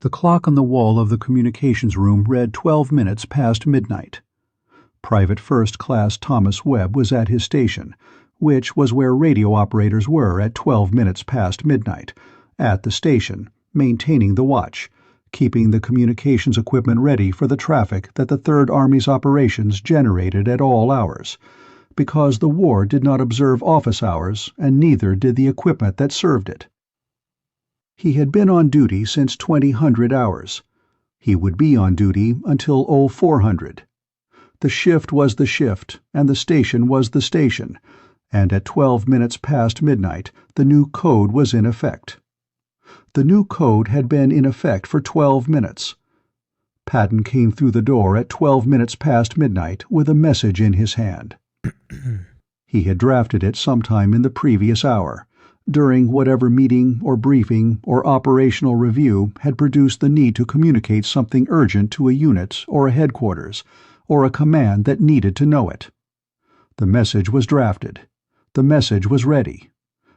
The clock on the wall of the communications room read 12 minutes past midnight. Private First Class Thomas Webb was at his station, which was where radio operators were at 12 minutes past midnight, at the station, maintaining the watch, keeping the communications equipment ready for the traffic that the Third Army's operations generated at all hours, because the war did not observe office hours, and neither did the equipment that served it. He had been on duty since 2000 hours. He would be on duty until 0400. The shift was the shift, and the station was the station, and at 12 minutes past midnight the new code was in effect. The new code had been in effect for 12 minutes. Patton came through the door at 12 minutes past midnight with a message in his hand. He had drafted it sometime in the previous hour, during whatever meeting or briefing or operational review had produced the need to communicate something urgent to a unit or a headquarters, or a command that needed to know it. The message was drafted. The message was ready.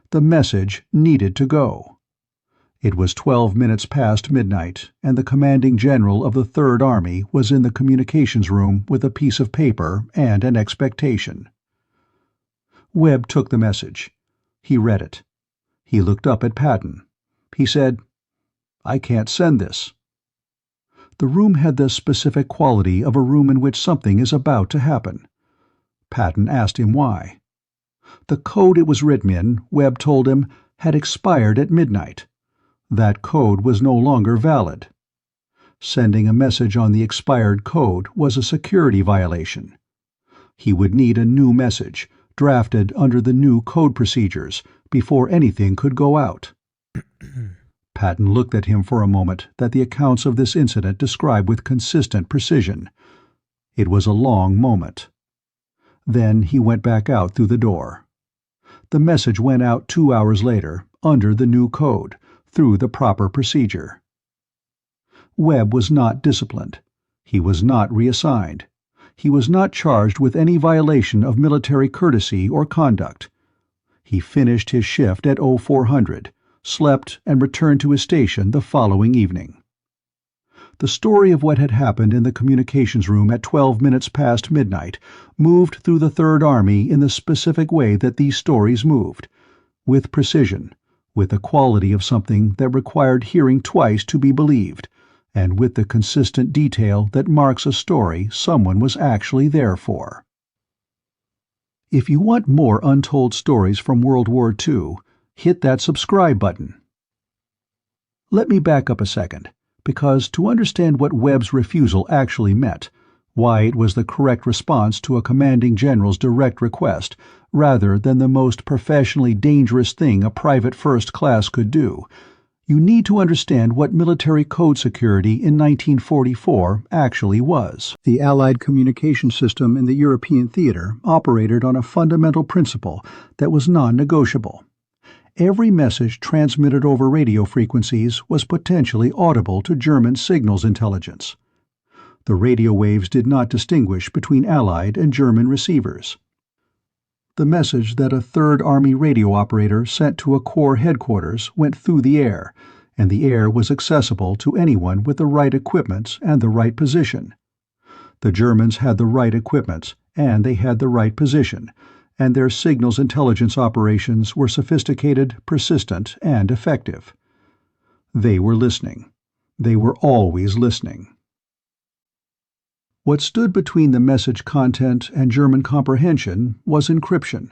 The message needed to go. It was 12 minutes past midnight, and the commanding general of the Third Army was in the communications room with a piece of paper and an expectation. Webb took the message. He read it. He looked up at Patton. He said, "I can't send this." The room had the specific quality of a room in which something is about to happen. Patton asked him why. The code it was written in, Webb told him, had expired at midnight. That code was no longer valid. Sending a message on the expired code was a security violation. He would need a new message, drafted under the new code procedures, before anything could go out. Patton looked at him for a moment that the accounts of this incident describe with consistent precision. It was a long moment. Then he went back out through the door. The message went out 2 hours later, under the new code, through the proper procedure. Webb was not disciplined. He was not reassigned. He was not charged with any violation of military courtesy or conduct. He finished his shift at 0400, slept, and returned to his station the following evening. The story of what had happened in the communications room at 12 minutes past midnight moved through the Third Army in the specific way that these stories moved, with precision, with the quality of something that required hearing twice to be believed, and with the consistent detail that marks a story someone was actually there for. If you want more untold stories from World War II, hit that subscribe button. Let me back up a second, because to understand what Webb's refusal actually meant, why it was the correct response to a commanding general's direct request, rather than the most professionally dangerous thing a private first class could do, you need to understand what military code security in 1944 actually was. The Allied communication system in the European theater operated on a fundamental principle that was non-negotiable. Every message transmitted over radio frequencies was potentially audible to German signals intelligence. The radio waves did not distinguish between Allied and German receivers. The message that a Third Army radio operator sent to a Corps headquarters went through the air, and the air was accessible to anyone with the right equipment and the right position. The Germans had the right equipment, and they had the right position, and their signals intelligence operations were sophisticated, persistent, and effective. They were listening. They were always listening. What stood between the message content and German comprehension was encryption.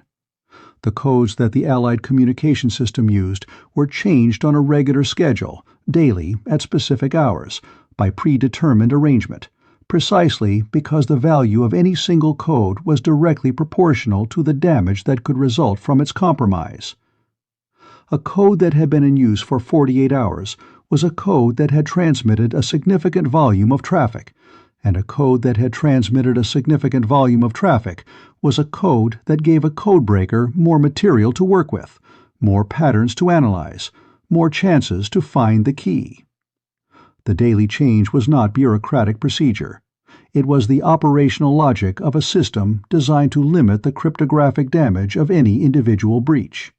The codes that the Allied communication system used were changed on a regular schedule, daily, at specific hours, by predetermined arrangement, precisely because the value of any single code was directly proportional to the damage that could result from its compromise. A code that had been in use for 48 hours was a code that had transmitted a significant volume of traffic, and a code that had transmitted a significant volume of traffic was a code that gave a codebreaker more material to work with, more patterns to analyze, more chances to find the key. The daily change was not bureaucratic procedure. It was the operational logic of a system designed to limit the cryptographic damage of any individual breach.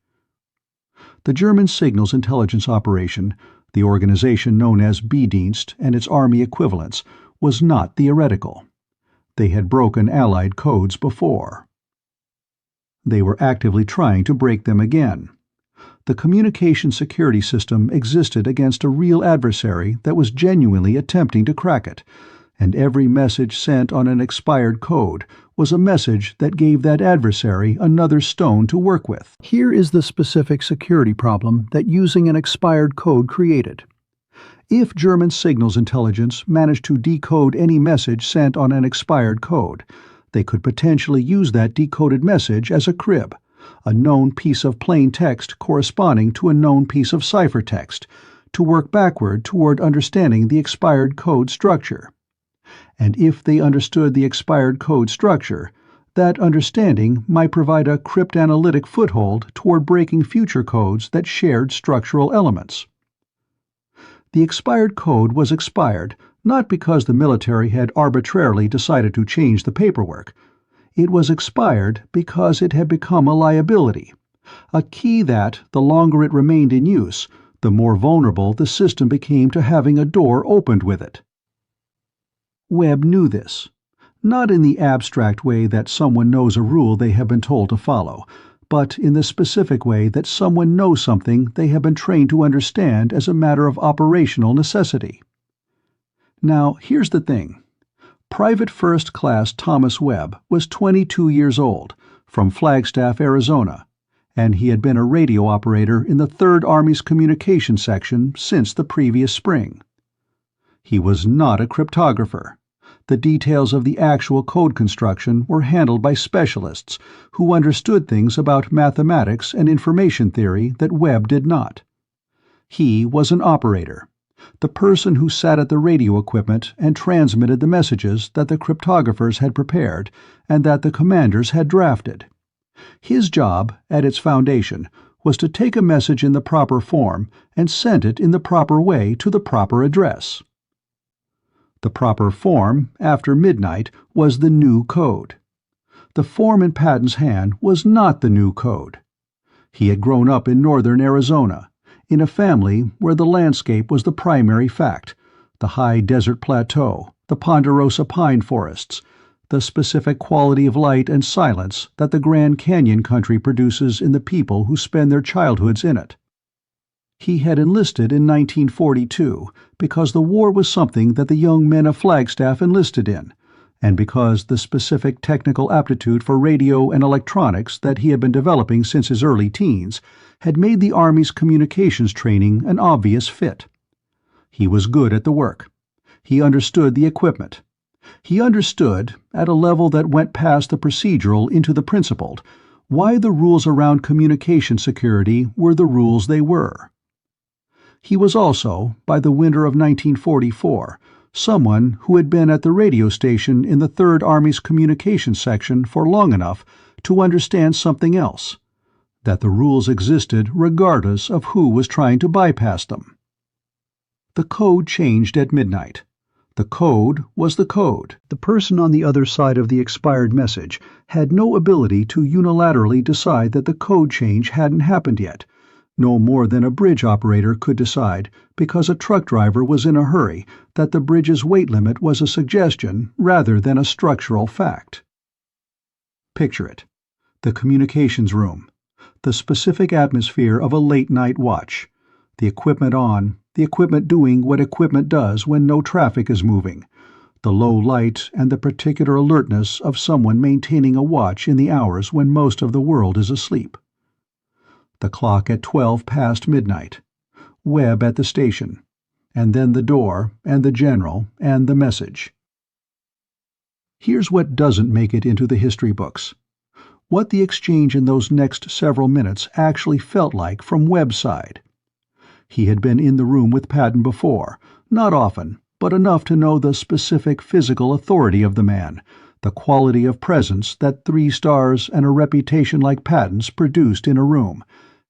The German signals intelligence operation, The organization known as B-Dienst and its army equivalents was not theoretical. They had broken Allied codes before. They were actively trying to break them again. The communication security system existed against a real adversary that was genuinely attempting to crack it, and every message sent on an expired code was a message that gave that adversary another stone to work with. Here is the specific security problem that using an expired code created. If German signals intelligence managed to decode any message sent on an expired code, they could potentially use that decoded message as a crib, a known piece of plain text corresponding to a known piece of ciphertext, to work backward toward understanding the expired code structure. And if they understood the expired code structure, that understanding might provide a cryptanalytic foothold toward breaking future codes that shared structural elements. The expired code was expired not because the military had arbitrarily decided to change the paperwork. It was expired because it had become a liability, a key that, the longer it remained in use, the more vulnerable the system became to having a door opened with it. Webb knew this, not in the abstract way that someone knows a rule they have been told to follow, but in the specific way that someone knows something they have been trained to understand as a matter of operational necessity. Now, here's the thing. Private First Class Thomas Webb was 22 years old, from Flagstaff, Arizona, and he had been a radio operator in the 3rd Army's communications section since the previous spring. He was not a cryptographer. The details of the actual code construction were handled by specialists who understood things about mathematics and information theory that Webb did not. He was an operator, the person who sat at the radio equipment and transmitted the messages that the cryptographers had prepared and that the commanders had drafted. His job, at its foundation, was to take a message in the proper form and send it in the proper way to the proper address. The proper form, after midnight, was the new code. The form in Patton's hand was not the new code. He had grown up in northern Arizona, in a family where the landscape was the primary fact, the high desert plateau, the ponderosa pine forests, the specific quality of light and silence that the Grand Canyon country produces in the people who spend their childhoods in it. He had enlisted in 1942 because the war was something that the young men of Flagstaff enlisted in, and because the specific technical aptitude for radio and electronics that he had been developing since his early teens had made the Army's communications training an obvious fit. He was good at the work. He understood the equipment. He understood, at a level that went past the procedural into the principled, why the rules around communication security were the rules they were. He was also, by the winter of 1944, someone who had been at the radio station in the 3rd Army's communications section for long enough to understand something else, that the rules existed regardless of who was trying to bypass them. The code changed at midnight. The code was the code. The person on the other side of the expired message had no ability to unilaterally decide that the code change hadn't happened yet, no more than a bridge operator could decide, because a truck driver was in a hurry, that the bridge's weight limit was a suggestion rather than a structural fact. Picture it. The communications room. The specific atmosphere of a late-night watch. The equipment on, the equipment doing what equipment does when no traffic is moving. The low light and the particular alertness of someone maintaining a watch in the hours when most of the world is asleep. The clock at 12 past midnight. Webb at the station. And then the door, and the general, and the message. Here's what doesn't make it into the history books. What the exchange in those next several minutes actually felt like from Webb's side. He had been in the room with Patton before, not often, but enough to know the specific physical authority of the man, the quality of presence that 3 stars and a reputation like Patton's produced in a room,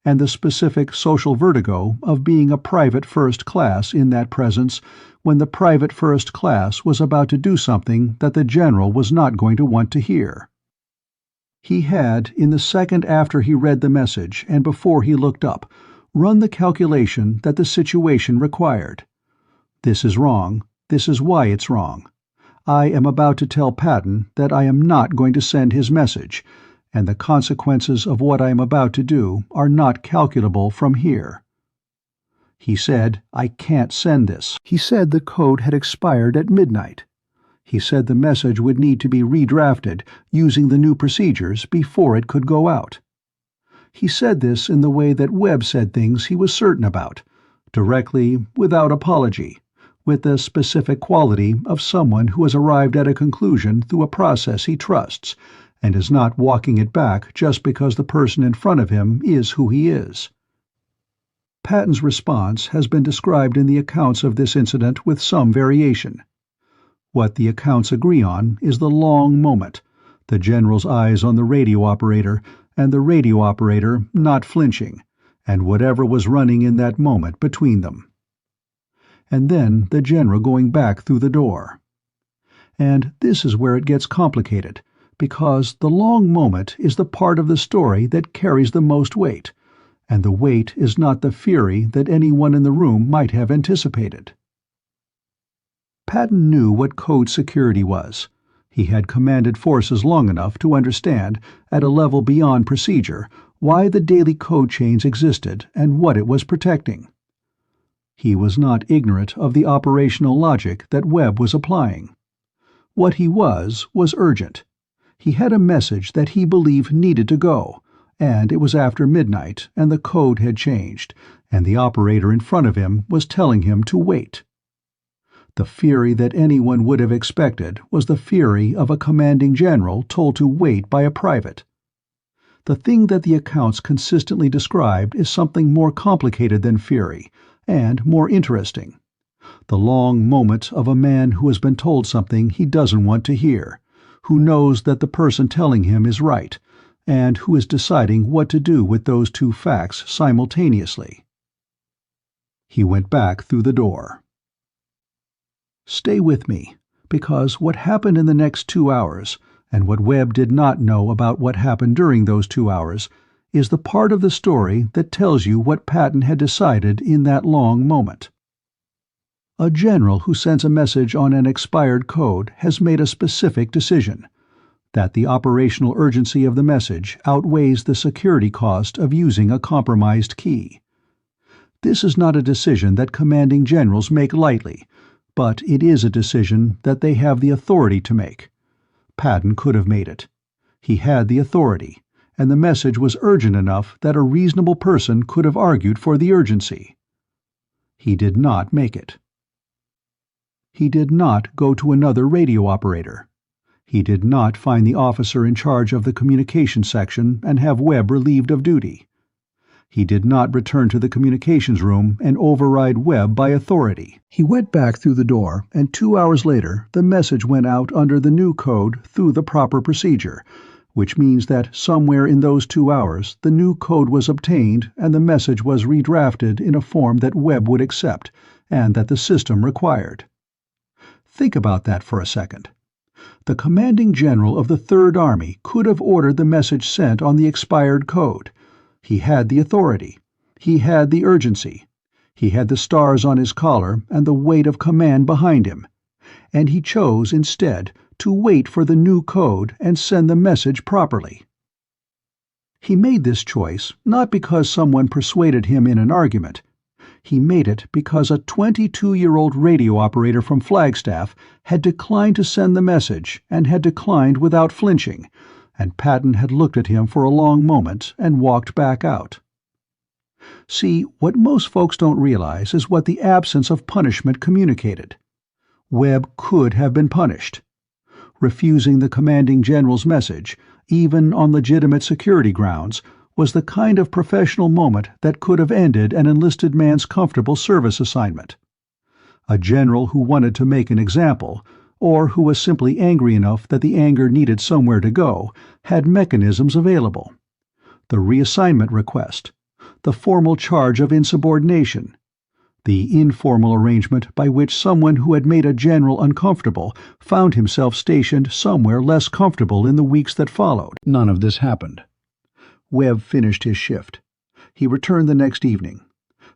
and the specific social vertigo of being a private first class in that presence when the private first class was about to do something that the general was not going to want to hear. He had, in the second after he read the message and before he looked up, Run the calculation that the situation required. This is wrong. This is why it's wrong. I am about to tell Patton that I am not going to send his message, and the consequences of what I am about to do are not calculable from here. He said, I can't send this. He said the code had expired at midnight. He said the message would need to be redrafted using the new procedures before it could go out. He said this in the way that Webb said things he was certain about, directly, without apology, with the specific quality of someone who has arrived at a conclusion through a process he trusts, and is not walking it back just because the person in front of him is who he is. Patton's response has been described in the accounts of this incident with some variation. What the accounts agree on is the long moment, the general's eyes on the radio operator, and the radio operator not flinching, and whatever was running in that moment between them. And then the general going back through the door. And this is where it gets complicated, because the long moment is the part of the story that carries the most weight, and the weight is not the fury that anyone in the room might have anticipated. Patton knew what code security was. He had commanded forces long enough to understand, at a level beyond procedure, why the daily code chains existed and what it was protecting. He was not ignorant of the operational logic that Webb was applying. What he was urgent. He had a message that he believed needed to go, and it was after midnight, and the code had changed, and the operator in front of him was telling him to wait. The fury that anyone would have expected was the fury of a commanding general told to wait by a private. The thing that the accounts consistently described is something more complicated than fury, and more interesting. The long moment of a man who has been told something he doesn't want to hear, who knows that the person telling him is right, and who is deciding what to do with those two facts simultaneously. He went back through the door. Stay with me, because what happened in the next 2 hours, and what Webb did not know about what happened during those 2 hours, is the part of the story that tells you what Patton had decided in that long moment. A general who sends a message on an expired code has made a specific decision, that the operational urgency of the message outweighs the security cost of using a compromised key. This is not a decision that commanding generals make lightly, but it is a decision that they have the authority to make. Patton could have made it. He had the authority, and the message was urgent enough that a reasonable person could have argued for the urgency. He did not make it. He did not go to another radio operator. He did not find the officer in charge of the communications section and have Webb relieved of duty. He did not return to the communications room and override Webb by authority. He went back through the door, and 2 hours later the message went out under the new code through the proper procedure, which means that somewhere in those 2 hours the new code was obtained and the message was redrafted in a form that Webb would accept and that the system required. Think about that for a second. The commanding general of the Third Army could have ordered the message sent on the expired code. He had the authority. He had the urgency. He had the stars on his collar and the weight of command behind him. And he chose, instead, to wait for the new code and send the message properly. He made this choice not because someone persuaded him in an argument. He made it because a 22-year-old radio operator from Flagstaff had declined to send the message and had declined without flinching, and Patton had looked at him for a long moment and walked back out. See, what most folks don't realize is what the absence of punishment communicated. Webb could have been punished. Refusing the commanding general's message, even on legitimate security grounds, was the kind of professional moment that could have ended an enlisted man's comfortable service assignment. A general who wanted to make an example, or who was simply angry enough that the anger needed somewhere to go, had mechanisms available. The reassignment request, the formal charge of insubordination, the informal arrangement by which someone who had made a general uncomfortable found himself stationed somewhere less comfortable in the weeks that followed. None of this happened. Webb finished his shift. He returned the next evening.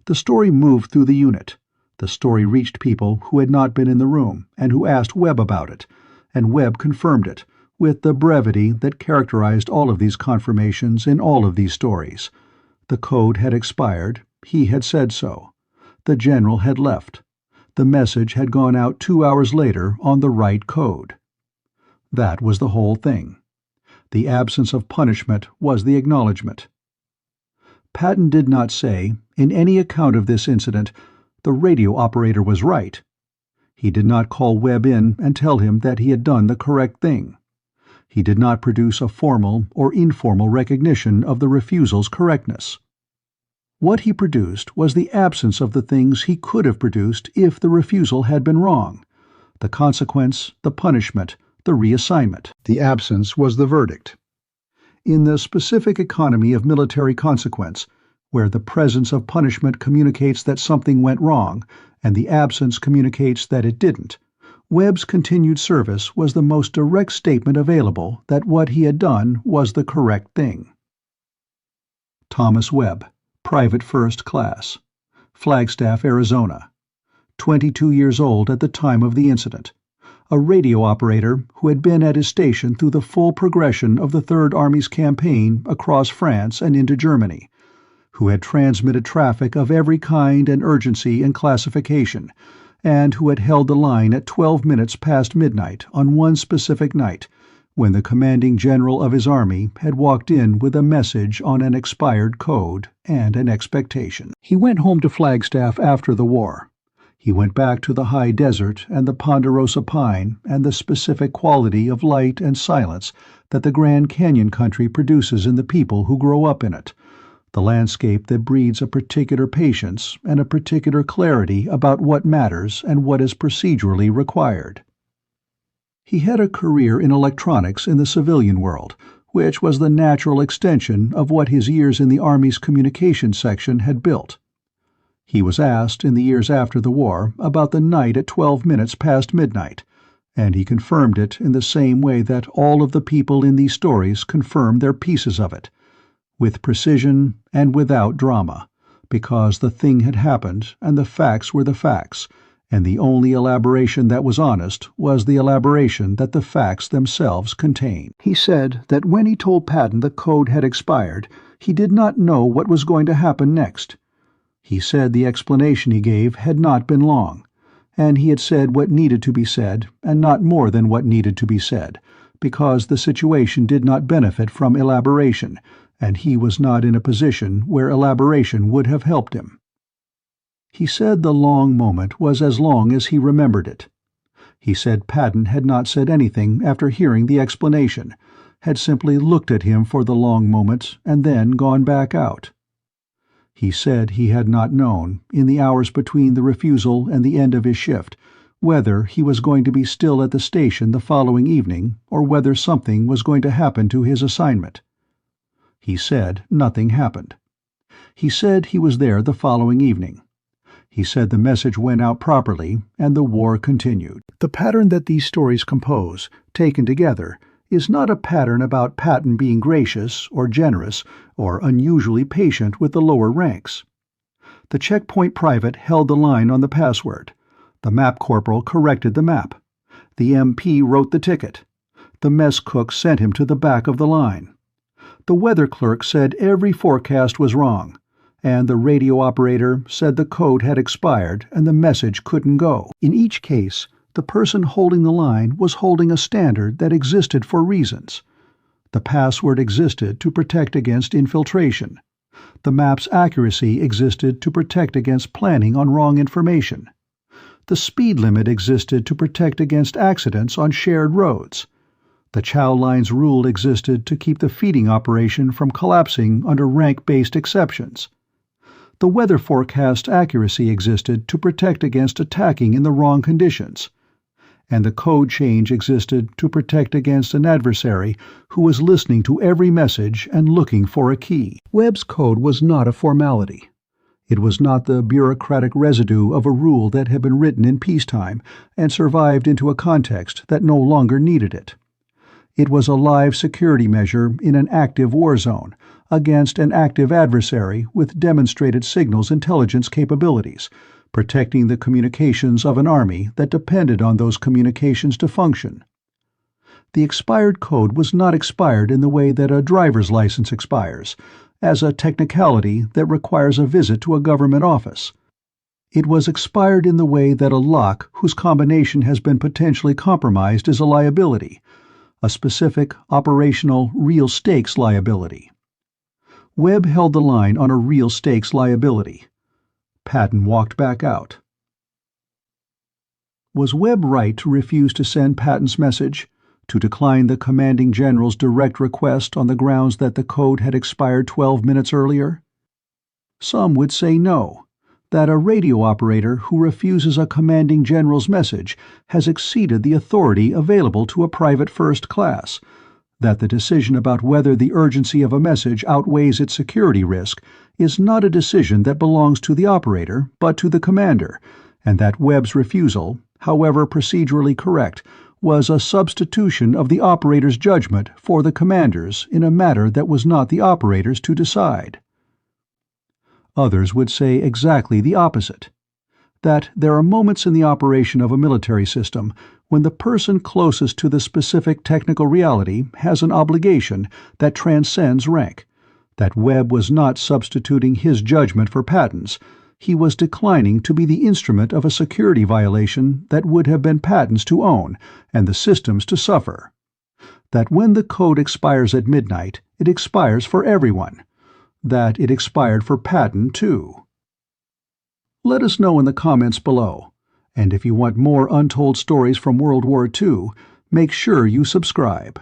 The story moved through the unit. The story reached people who had not been in the room and who asked Webb about it, and Webb confirmed it, with the brevity that characterized all of these confirmations in all of these stories. The code had expired. He had said so. The general had left. The message had gone out 2 hours later on the right code. That was the whole thing. The absence of punishment was the acknowledgment. Patton did not say, in any account of this incident, the radio operator was right. He did not call Webb in and tell him that he had done the correct thing. He did not produce a formal or informal recognition of the refusal's correctness. What he produced was the absence of the things he could have produced if the refusal had been wrong: the consequence, the punishment, the reassignment. The absence was the verdict. In the specific economy of military consequence, where the presence of punishment communicates that something went wrong, and the absence communicates that it didn't, Webb's continued service was the most direct statement available that what he had done was the correct thing. Thomas Webb, Private First Class, Flagstaff, Arizona, 22 years old at the time of the incident, a radio operator who had been at his station through the full progression of the Third Army's campaign across France and into Germany, who had transmitted traffic of every kind and urgency and classification, and who had held the line at 12 minutes past midnight on one specific night, when the commanding general of his army had walked in with a message on an expired code and an expectation. He went home to Flagstaff after the war. He went back to the high desert and the ponderosa pine and the specific quality of light and silence that the Grand Canyon country produces in the people who grow up in it, the landscape that breeds a particular patience and a particular clarity about what matters and what is procedurally required. He had a career in electronics in the civilian world, which was the natural extension of what his years in the Army's communications section had built. He was asked in the years after the war about the night at 12 minutes past midnight, and he confirmed it in the same way that all of the people in these stories confirm their pieces of it, with precision and without drama, because the thing had happened and the facts were the facts, and the only elaboration that was honest was the elaboration that the facts themselves contained. He said that when he told Patton the code had expired, he did not know what was going to happen next. He said the explanation he gave had not been long, and he had said what needed to be said and not more than what needed to be said, because the situation did not benefit from elaboration, and he was not in a position where elaboration would have helped him. He said the long moment was as long as he remembered it. He said Patton had not said anything after hearing the explanation, had simply looked at him for the long moment and then gone back out. He said he had not known, in the hours between the refusal and the end of his shift, whether he was going to be still at the station the following evening or whether something was going to happen to his assignment. He said nothing happened. He said he was there the following evening. He said the message went out properly and the war continued. The pattern that these stories compose, taken together, is not a pattern about Patton being gracious or generous or unusually patient with the lower ranks. The checkpoint private held the line on the password. The map corporal corrected the map. The MP wrote the ticket. The mess cook sent him to the back of the line. The weather clerk said every forecast was wrong, and the radio operator said the code had expired and the message couldn't go. In each case, the person holding the line was holding a standard that existed for reasons. The password existed to protect against infiltration. The map's accuracy existed to protect against planning on wrong information. The speed limit existed to protect against accidents on shared roads. The chow line's rule existed to keep the feeding operation from collapsing under rank-based exceptions. The weather forecast accuracy existed to protect against attacking in the wrong conditions. And the code change existed to protect against an adversary who was listening to every message and looking for a key. Webb's code was not a formality. It was not the bureaucratic residue of a rule that had been written in peacetime and survived into a context that no longer needed it. It was a live security measure in an active war zone, against an active adversary with demonstrated signals intelligence capabilities, protecting the communications of an army that depended on those communications to function. The expired code was not expired in the way that a driver's license expires, as a technicality that requires a visit to a government office. It was expired in the way that a lock whose combination has been potentially compromised is a liability, a specific, operational, real-stakes liability. Webb held the line on a real-stakes liability. Patton walked back out. Was Webb right to refuse to send Patton's message, to decline the commanding general's direct request on the grounds that the code had expired 12 minutes earlier? Some would say no, that a radio operator who refuses a commanding general's message has exceeded the authority available to a private first class, that the decision about whether the urgency of a message outweighs its security risk is not a decision that belongs to the operator but to the commander, and that Webb's refusal, however procedurally correct, was a substitution of the operator's judgment for the commander's in a matter that was not the operator's to decide. Others would say exactly the opposite, that there are moments in the operation of a military system when the person closest to the specific technical reality has an obligation that transcends rank, that Webb was not substituting his judgment for Patton's, he was declining to be the instrument of a security violation that would have been Patton's to own and the system's to suffer. That when the code expires at midnight, it expires for everyone. That it expired for Patton, too. Let us know in the comments below, and if you want more untold stories from World War II, make sure you subscribe.